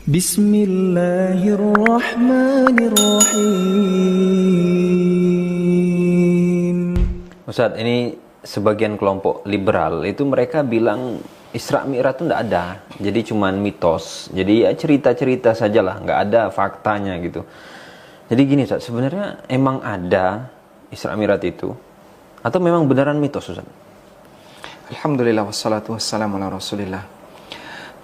Bismillahirrahmanirrahim. Ustadz, ini sebagian kelompok liberal itu mereka bilang Isra Mi'raj itu enggak ada. Jadi cuman mitos. Jadi ya cerita-cerita sajalah, enggak ada faktanya gitu. Jadi gini Ustadz, sebenarnya emang ada Isra Mi'raj itu atau memang beneran mitos Ustadz? Alhamdulillah wassalatu wassalamu ala Rasulillah.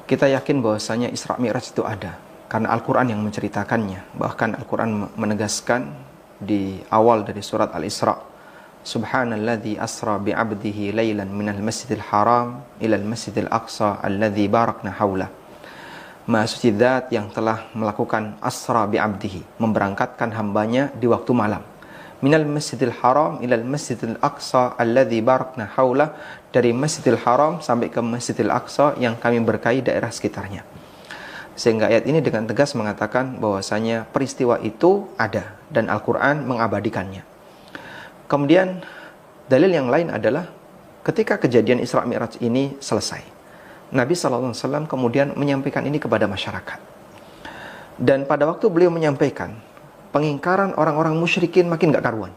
Kita yakin bahwasanya Isra Mi'raj itu ada karena Al-Qur'an yang menceritakannya. Bahkan Al-Qur'an menegaskan di awal dari surat Al-Isra, Subhanalladzi asra bi'abdihi lailan minal masjidil haram ilal masjidil aqsa alladzi barakna haulah. Maha suci zat yang telah melakukan asra bi'abdihi, memberangkatkan hambanya di waktu malam. Minal masjidil haram ilal masjidil aqsa alladzi barakna haulah, dari Masjidil Haram sampai ke Masjidil Aqsa yang kami berkahi daerah sekitarnya. Sehingga ayat ini dengan tegas mengatakan bahwasanya peristiwa itu ada dan Al-Qur'an mengabadikannya. Kemudian dalil yang lain adalah ketika kejadian Isra Mi'raj ini selesai, Nabi SAW kemudian menyampaikan ini kepada masyarakat. Dan pada waktu beliau menyampaikan, pengingkaran orang-orang musyrikin makin gak karuan.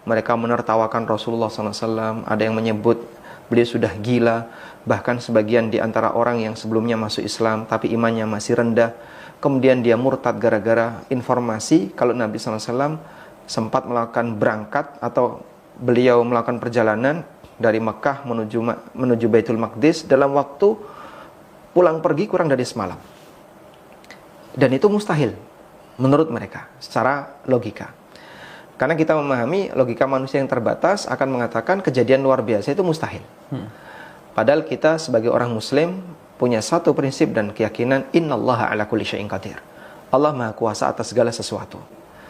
Mereka menertawakan Rasulullah SAW, ada yang menyebut beliau sudah gila, bahkan sebagian di antara orang yang sebelumnya masuk Islam tapi imannya masih rendah, kemudian dia murtad gara-gara informasi kalau Nabi SAW sempat melakukan berangkat atau beliau melakukan perjalanan dari Mekah menuju Baitul Maqdis dalam waktu pulang pergi kurang dari semalam. Dan itu mustahil menurut mereka secara logika. Karena kita memahami logika manusia yang terbatas akan mengatakan kejadian luar biasa itu mustahil. Padahal kita sebagai orang muslim punya satu prinsip dan keyakinan, innallaha ala kulli syai'in qadir. Allah Maha Kuasa atas segala sesuatu.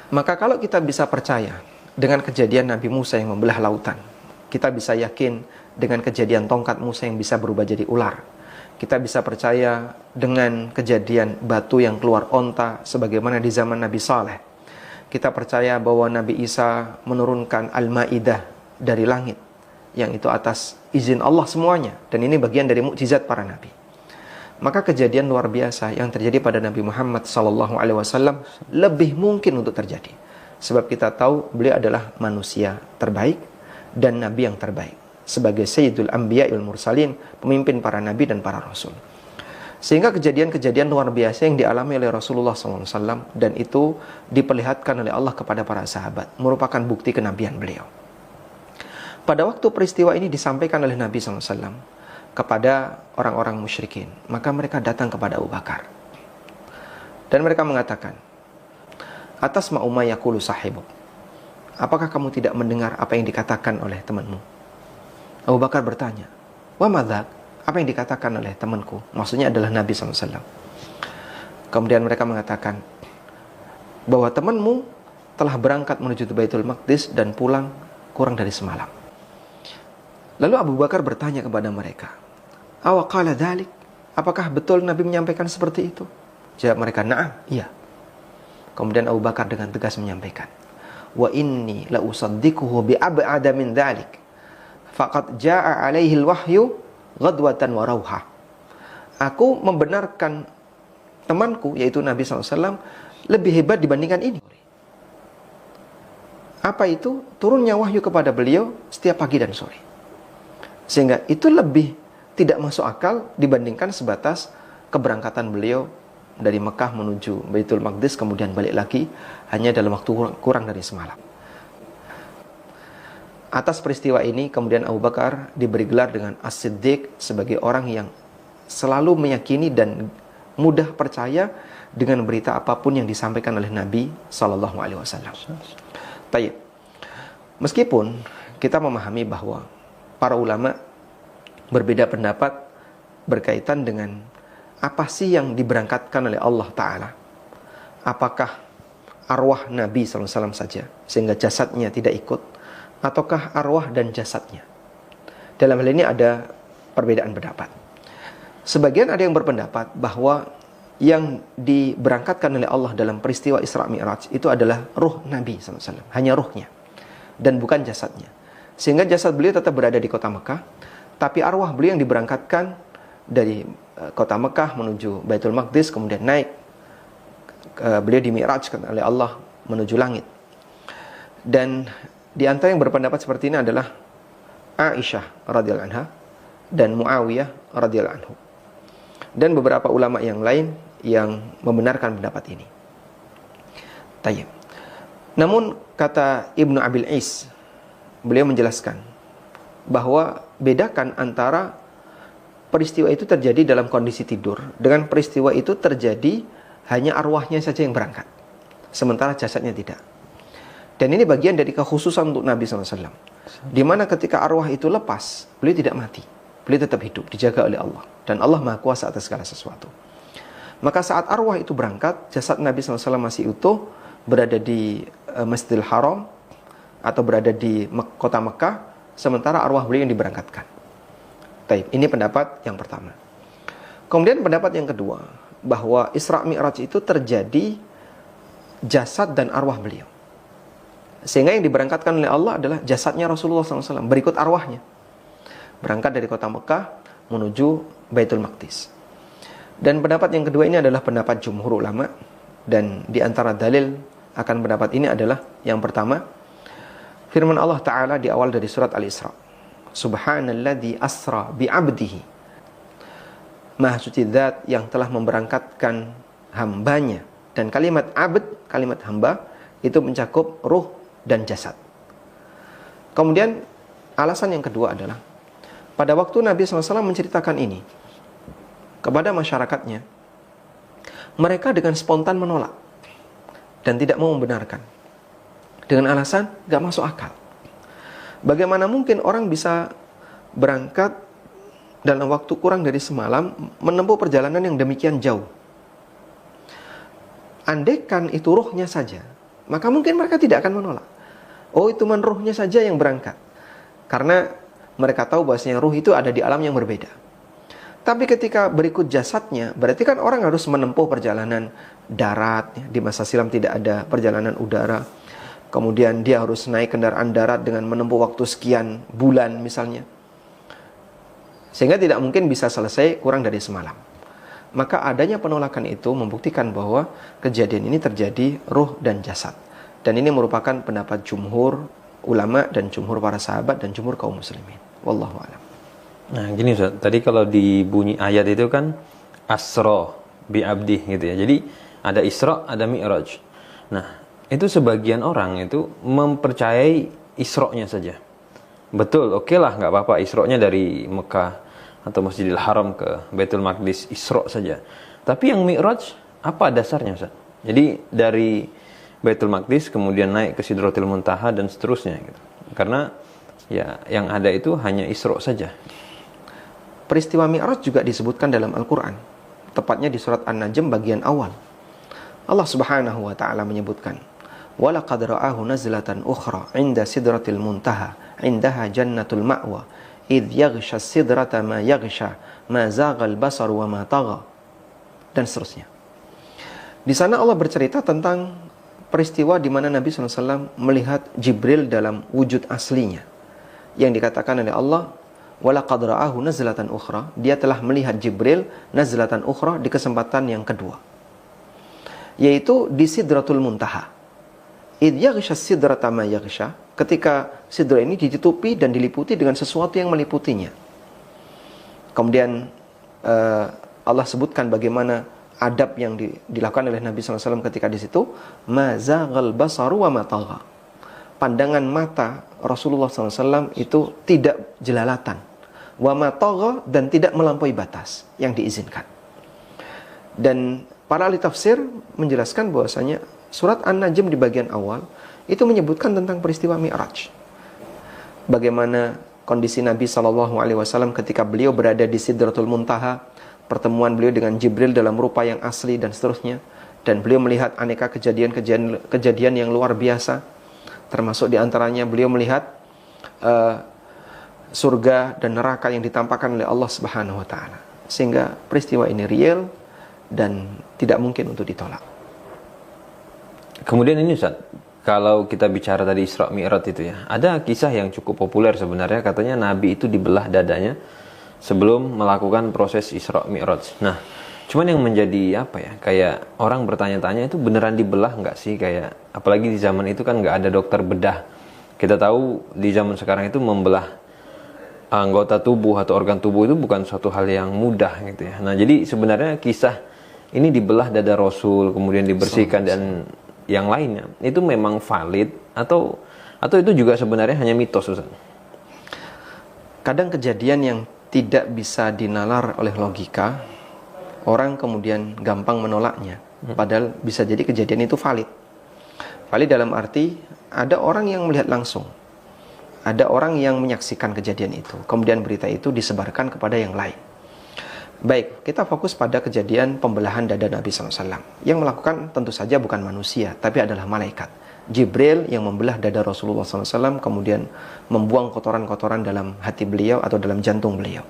Maka kalau kita bisa percaya dengan kejadian Nabi Musa yang membelah lautan, kita bisa yakin dengan kejadian tongkat Musa yang bisa berubah jadi ular. Kita bisa percaya dengan kejadian batu yang keluar onta sebagaimana di zaman Nabi Saleh. Kita percaya bahwa Nabi Isa menurunkan Al-Ma'idah dari langit, yang itu atas izin Allah semuanya, dan ini bagian dari mukjizat para nabi. Maka kejadian luar biasa yang terjadi pada Nabi Muhammad SAW lebih mungkin untuk terjadi, sebab kita tahu beliau adalah manusia terbaik dan nabi yang terbaik, sebagai Sayyidul Anbiya wal Mursalin, pemimpin para nabi dan para rasul. Sehingga kejadian-kejadian luar biasa yang dialami oleh Rasulullah SAW dan itu diperlihatkan oleh Allah kepada para sahabat merupakan bukti kenabian beliau. Pada waktu peristiwa ini disampaikan oleh Nabi SAW kepada orang-orang musyrikin, maka mereka datang kepada Abu Bakar dan mereka mengatakan, atas ma'uma yaqulu sahibuk, apakah kamu tidak mendengar apa yang dikatakan oleh temanmu? Abu Bakar bertanya, wa madzak, apa yang dikatakan oleh temanku? Maksudnya adalah Nabi SAW. Kemudian mereka mengatakan bahwa temanmu telah berangkat menuju Baitul Maqdis dan pulang kurang dari semalam. Lalu Abu Bakar bertanya kepada mereka, awa qala dzalik, apakah betul Nabi menyampaikan seperti itu? Jawab mereka, na'am, iya. Kemudian Abu Bakar dengan tegas menyampaikan, wa inni la usaddiquhu bi ab'ada min dzalik, faqad jaa'a alaihi al-wahyu ghadwatan wa rauha. Aku membenarkan temanku, yaitu Nabi SAW, lebih hebat dibandingkan ini. Apa itu? Turunnya wahyu kepada beliau setiap pagi dan sore. Sehingga itu lebih tidak masuk akal dibandingkan sebatas keberangkatan beliau dari Mekah menuju Baitul Maqdis kemudian balik lagi hanya dalam waktu kurang dari semalam. Atas peristiwa ini kemudian Abu Bakar diberi gelar dengan As-Siddiq, sebagai orang yang selalu meyakini dan mudah percaya dengan berita apapun yang disampaikan oleh Nabi SAW. Baik. Meskipun kita memahami bahwa para ulama berbeda pendapat berkaitan dengan apa sih yang diberangkatkan oleh Allah Ta'ala. Apakah arwah Nabi SAW saja sehingga jasadnya tidak ikut, ataukah arwah dan jasadnya? Dalam hal ini ada perbedaan pendapat. Sebagian ada yang berpendapat bahwa yang diberangkatkan oleh Allah dalam peristiwa Isra Mi'raj itu adalah ruh Nabi SAW, hanya ruhnya dan bukan jasadnya. Sehingga jasad beliau tetap berada di kota Mekah, tapi arwah beliau yang diberangkatkan dari kota Mekah menuju Baitul Maqdis, kemudian naik, beliau dimi'rajkan oleh Allah menuju langit. Dan di antara yang berpendapat seperti ini adalah Aisyah radhiyallahu anha dan Muawiyah radhiyallahu anhu, dan beberapa ulama yang lain yang membenarkan pendapat ini. Tayyib. Namun kata Ibnu Abil Is, beliau menjelaskan bahwa bedakan antara peristiwa itu terjadi dalam kondisi tidur dengan peristiwa itu terjadi hanya arwahnya saja yang berangkat, sementara jasadnya tidak. Dan ini bagian dari kekhususan untuk Nabi SAW, di mana ketika arwah itu lepas, beliau tidak mati, beliau tetap hidup, dijaga oleh Allah, dan Allah Maha Kuasa atas segala sesuatu. Maka saat arwah itu berangkat, jasad Nabi SAW masih utuh, berada di Masjidil Haram atau berada di kota Mekah, sementara arwah beliau yang diberangkatkan. Taib, ini pendapat yang pertama. Kemudian pendapat yang kedua, bahwa Isra Mi'raj itu terjadi jasad dan arwah beliau, sehingga yang diberangkatkan oleh Allah adalah jasadnya Rasulullah SAW, berikut arwahnya, berangkat dari kota Mekah menuju Baitul Maqdis. Dan pendapat yang kedua ini adalah pendapat jumhur ulama, dan di antara dalil akan pendapat ini adalah yang pertama, firman Allah Ta'ala di awal dari surat Al-Isra, Subhanalladzi asra bi'abdihi, Maha suci zat yang telah memberangkatkan hambanya. Dan kalimat abd, kalimat hamba, itu mencakup ruh dan jasad. Kemudian alasan yang kedua adalah, pada waktu Nabi SAW menceritakan ini kepada masyarakatnya, mereka dengan spontan menolak dan tidak mau membenarkan, dengan alasan gak masuk akal. Bagaimana mungkin orang bisa berangkat dalam waktu kurang dari semalam, menempuh perjalanan yang demikian jauh? Andaikan itu ruhnya saja, maka mungkin mereka tidak akan menolak. Oh, itu ruhnya saja yang berangkat, karena mereka tahu bahwasanya ruh itu ada di alam yang berbeda. Tapi ketika berikut jasadnya, berarti kan orang harus menempuh perjalanan darat. Di masa silam tidak ada perjalanan udara. Kemudian dia harus naik kendaraan darat dengan menempuh waktu sekian bulan misalnya, sehingga tidak mungkin bisa selesai kurang dari semalam. Maka adanya penolakan itu membuktikan bahwa kejadian ini terjadi ruh dan jasad. Dan ini merupakan pendapat jumhur ulama dan jumhur para sahabat dan jumhur kaum muslimin. Wallahu a'lam. Nah gini Ustaz, tadi kalau di bunyi ayat itu kan asra bi abdi gitu ya. Jadi ada Isra, ada Mi'raj. Nah, itu sebagian orang itu mempercayai Isra-nya saja. Betul, oke lah, nggak apa-apa Isra-nya dari Mekah atau Masjidil Haram ke Baitul Maqdis, Isra saja. Tapi yang Mi'raj, apa dasarnya Ustaz? Jadi dari Baitul Maqdis kemudian naik ke Sidratul Muntaha dan seterusnya gitu. Karena ya yang ada itu hanya Isra saja. Peristiwa Mi'raj juga disebutkan dalam Al-Quran, tepatnya di surat An-Najm bagian awal. Allah Subhanahu wa ta'ala menyebutkan, وَلَقَدْ رَآهُ نَزْلَةً أُخْرَى عِنْدَ سِدْرَةِ الْمُنْتَهَى عِنْدَهَا جَنَّةُ الْمَأْوَى إِذْ يَغْشَى السِّدْرَةَ مَا يَغْشَى مَا زَاغَ الْبَصَرُ وَمَا طَغَى, dan seterusnya. Di sana Allah bercerita tentang peristiwa di mana Nabi SAW melihat Jibril dalam wujud aslinya, yang dikatakan oleh Allah, وَلَقَدْ رَآهُ نَزْلَةً أُخْرَى, dia telah melihat Jibril nazlatan ukhra, di kesempatan yang kedua, yaitu di Sidratul Muntaha. Idh yaghsha sidrata ma yaghsha, ketika sidra ini ditutupi dan diliputi dengan sesuatu yang meliputinya. Kemudian Allah sebutkan bagaimana adab yang dilakukan oleh Nabi SAW ketika di situ. Ma zaghal basaru wa ma tagha, pandangan mata Rasulullah SAW itu tidak jelalatan, wa ma tagha, dan tidak melampaui batas yang diizinkan. Dan para ahli tafsir menjelaskan bahwasanya surat An-Najm di bagian awal itu menyebutkan tentang peristiwa Mi'raj. Bagaimana kondisi Nabi SAW ketika beliau berada di Sidratul Muntaha, pertemuan beliau dengan Jibril dalam rupa yang asli dan seterusnya. Dan beliau melihat aneka kejadian yang luar biasa. Termasuk diantaranya beliau melihat surga dan neraka yang ditampakkan oleh Allah Subhanahu wa ta'ala. Sehingga peristiwa ini real dan tidak mungkin untuk ditolak. Kemudian ini Ustaz, kalau kita bicara tadi Isra Mi'raj itu ya, ada kisah yang cukup populer sebenarnya, katanya Nabi itu dibelah dadanya sebelum melakukan proses Isra Mi'raj. Nah, cuman yang menjadi apa ya, kayak orang bertanya-tanya itu beneran dibelah nggak sih, kayak apalagi di zaman itu kan nggak ada dokter bedah. Kita tahu di zaman sekarang itu membelah anggota tubuh atau organ tubuh itu bukan suatu hal yang mudah gitu ya. Nah, jadi sebenarnya kisah ini dibelah dada Rasul kemudian dibersihkan dan yang lainnya itu memang valid atau itu juga sebenarnya hanya mitos, Ustaz? Kadang kejadian yang tidak bisa dinalar oleh logika, orang kemudian gampang menolaknya. Padahal bisa jadi kejadian itu valid. Valid dalam arti ada orang yang melihat langsung, ada orang yang menyaksikan kejadian itu, kemudian berita itu disebarkan kepada yang lain. Baik, kita fokus pada kejadian pembelahan dada Nabi SAW. Yang melakukan tentu saja bukan manusia, tapi adalah malaikat. Jibril yang membelah dada Rasulullah SAW, kemudian membuang kotoran-kotoran dalam hati beliau atau dalam jantung beliau.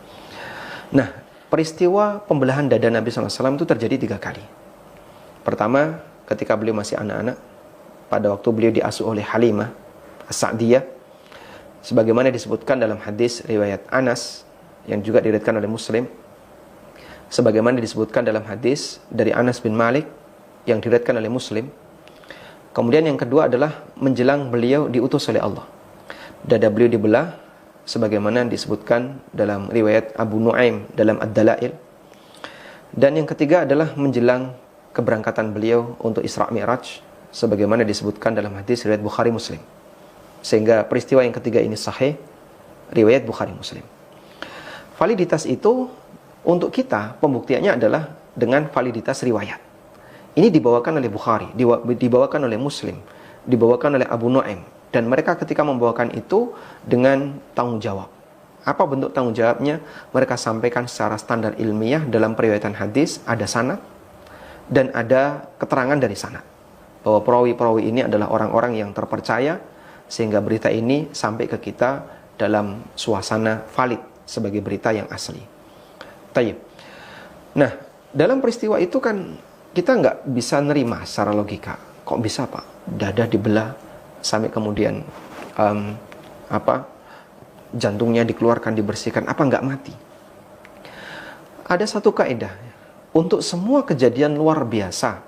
Nah, peristiwa pembelahan dada Nabi SAW itu terjadi 3 kali. Pertama, ketika beliau masih anak-anak, pada waktu beliau diasuh oleh Halimah As-Sa'diyah, sebagaimana disebutkan dalam hadis riwayat Anas, yang juga diriwayatkan oleh Muslim, sebagaimana disebutkan dalam hadis dari Anas bin Malik, yang diriwayatkan oleh Muslim. Kemudian yang kedua adalah menjelang beliau diutus oleh Allah. Dada beliau dibelah sebagaimana disebutkan dalam riwayat Abu Nuaim dalam Ad-Dalail. Dan yang ketiga adalah menjelang keberangkatan beliau untuk Isra Mi'raj sebagaimana disebutkan dalam hadis riwayat Bukhari Muslim. Sehingga peristiwa yang ketiga ini sahih riwayat Bukhari Muslim. Validitas itu untuk kita pembuktiannya adalah dengan validitas riwayat. Ini dibawakan oleh Bukhari, dibawakan oleh Muslim, dibawakan oleh Abu Nuaim. Dan mereka ketika membawakan itu dengan tanggung jawab. Apa bentuk tanggung jawabnya? Mereka sampaikan secara standar ilmiah dalam periwayatan hadis, ada sanad dan ada keterangan dari sanad. Bahwa perawi-perawi ini adalah orang-orang yang terpercaya, sehingga berita ini sampai ke kita dalam suasana valid sebagai berita yang asli. Tayyib. Nah, dalam peristiwa itu kan kita nggak bisa nerima secara logika. Kok bisa, Pak? Dada dibelah sampai kemudian jantungnya dikeluarkan, dibersihkan, apa nggak mati? Ada satu kaidah untuk semua kejadian luar biasa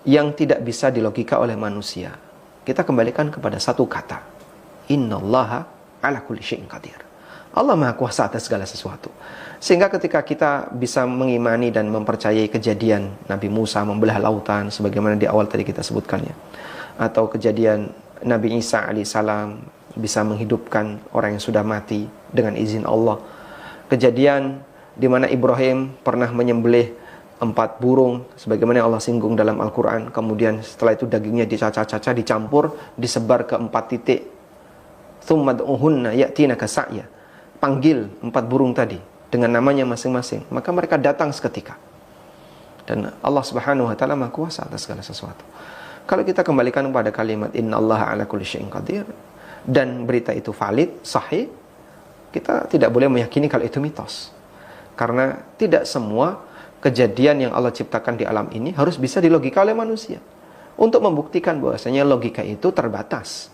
yang tidak bisa dilogika oleh manusia. Kita kembalikan kepada satu kata. Innallaha ala kulli syai'in qadir. Allah Maha Kuasa atas segala sesuatu. Sehingga ketika kita bisa mengimani dan mempercayai kejadian Nabi Musa membelah lautan sebagaimana di awal tadi kita sebutkannya, atau kejadian Nabi Isa alaihissalam bisa menghidupkan orang yang sudah mati dengan izin Allah, kejadian di mana Ibrahim pernah menyembelih 4 burung sebagaimana Allah singgung dalam Al-Quran, kemudian setelah itu dagingnya dicaca-caca, dicampur, disebar ke 4 titik, thumma du'uhunna ya'tinaka sa'ya, panggil 4 burung tadi dengan namanya masing-masing, maka mereka datang seketika. Dan Allah Subhanahu wa taala Maha Kuasa atas segala sesuatu. Kalau kita kembalikan kepada kalimat innallaha ala kulli syai'in qadir dan berita itu valid, sahih, kita tidak boleh meyakini kalau itu mitos. Karena tidak semua kejadian yang Allah ciptakan di alam ini harus bisa dilogika oleh manusia. Untuk membuktikan bahwasanya logika itu terbatas.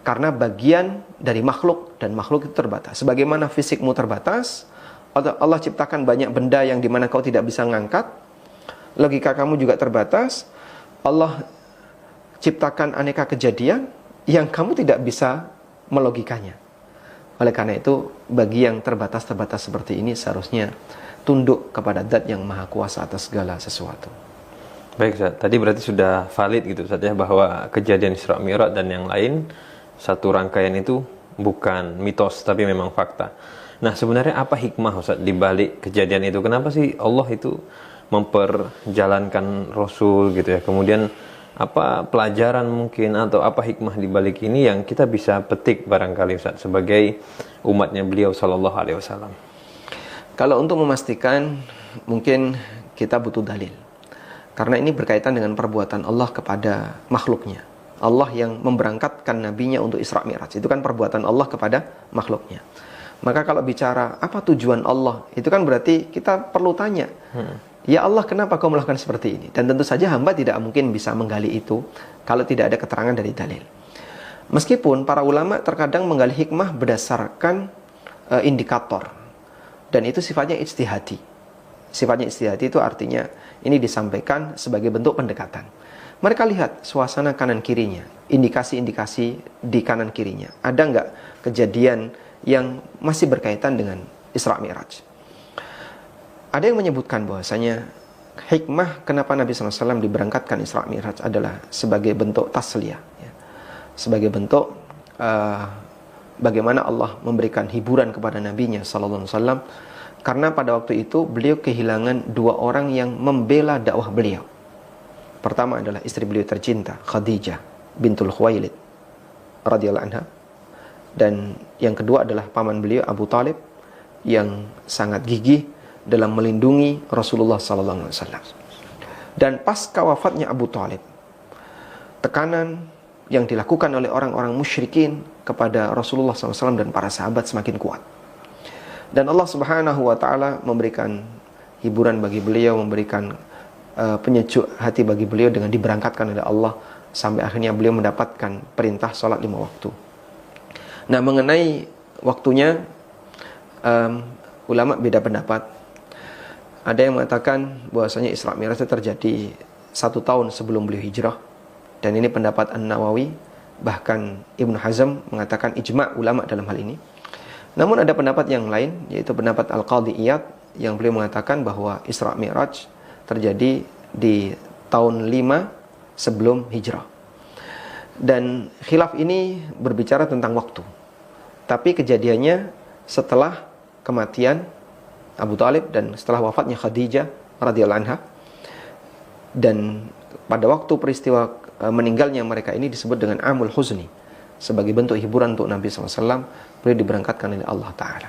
Karena bagian dari makhluk, dan makhluk itu terbatas. Sebagaimana fisikmu terbatas, Allah ciptakan banyak benda yang dimana kau tidak bisa ngangkat, logika kamu juga terbatas. Allah ciptakan aneka kejadian yang kamu tidak bisa melogikanya. Oleh karena itu, bagi yang terbatas-terbatas seperti ini seharusnya tunduk kepada Zat yang Maha Kuasa atas segala sesuatu. Baik, Ustaz. Tadi berarti sudah valid gitu, Ustaz, ya, bahwa kejadian Isra Mi'raj dan yang lain satu rangkaian itu bukan mitos tapi memang fakta. Nah, sebenarnya apa hikmah, Ustaz, di balik kejadian itu? Kenapa sih Allah itu memperjalankan Rasul gitu ya? Kemudian apa pelajaran mungkin atau apa hikmah di balik ini yang kita bisa petik barangkali, Ustaz, sebagai umatnya beliau sallallahu alaihi wasallam? Kalau untuk memastikan, mungkin kita butuh dalil. Karena ini berkaitan dengan perbuatan Allah kepada makhluknya. Allah yang memberangkatkan nabinya untuk Isra Mi'raj. Itu kan perbuatan Allah kepada makhluknya. Maka kalau bicara apa tujuan Allah, itu kan berarti kita perlu tanya. Ya Allah, kenapa kau melakukan seperti ini? Dan tentu saja hamba tidak mungkin bisa menggali itu kalau tidak ada keterangan dari dalil. Meskipun para ulama terkadang menggali hikmah berdasarkan indikator. Dan itu sifatnya ijtihadi. Sifatnya ijtihadi itu artinya ini disampaikan sebagai bentuk pendekatan. Mereka lihat suasana kanan kirinya, indikasi-indikasi di kanan kirinya. Ada nggak kejadian yang masih berkaitan dengan Isra Mi'raj? Ada yang menyebutkan bahwasanya hikmah kenapa Nabi SAW diberangkatkan Isra Mi'raj adalah sebagai bentuk tasliyah, ya. Sebagai bentuk bagaimana Allah memberikan hiburan kepada Nabi-Nya SAW, karena pada waktu itu beliau kehilangan dua orang yang membela dakwah beliau. Pertama adalah istri beliau tercinta, Khadijah bintul Khuwailid radhiyallahu anha, dan yang kedua adalah paman beliau Abu Talib yang sangat gigih dalam melindungi Rasulullah SAW. Dan pasca wafatnya Abu Talib, tekanan yang dilakukan oleh orang-orang musyrikin kepada Rasulullah SAW dan para sahabat semakin kuat. Dan Allah Subhanahu wa Ta'ala memberikan hiburan bagi beliau, memberikan penyejuk hati bagi beliau dengan diberangkatkan oleh Allah, sampai akhirnya beliau mendapatkan perintah sholat 5 waktu. Nah, mengenai waktunya, ulama beda pendapat. Ada yang mengatakan bahwasanya Isra Mi'raj itu terjadi 1 tahun sebelum beliau hijrah, dan ini pendapat An-Nawawi. Bahkan Ibnu Hazm mengatakan ijma' ulama dalam hal ini. Namun ada pendapat yang lain, yaitu pendapat Al-Qadhi Iyad, yang beliau mengatakan bahwa Isra Mi'raj terjadi di tahun 5 sebelum hijrah. Dan khilaf ini berbicara tentang waktu, tapi kejadiannya setelah kematian Abu Talib dan setelah wafatnya Khadijah radhiyallahu anha. Dan pada waktu peristiwa meninggalnya mereka ini disebut dengan Amul Huzni, sebagai bentuk hiburan untuk Nabi SAW, beliau diberangkatkan oleh Allah Ta'ala.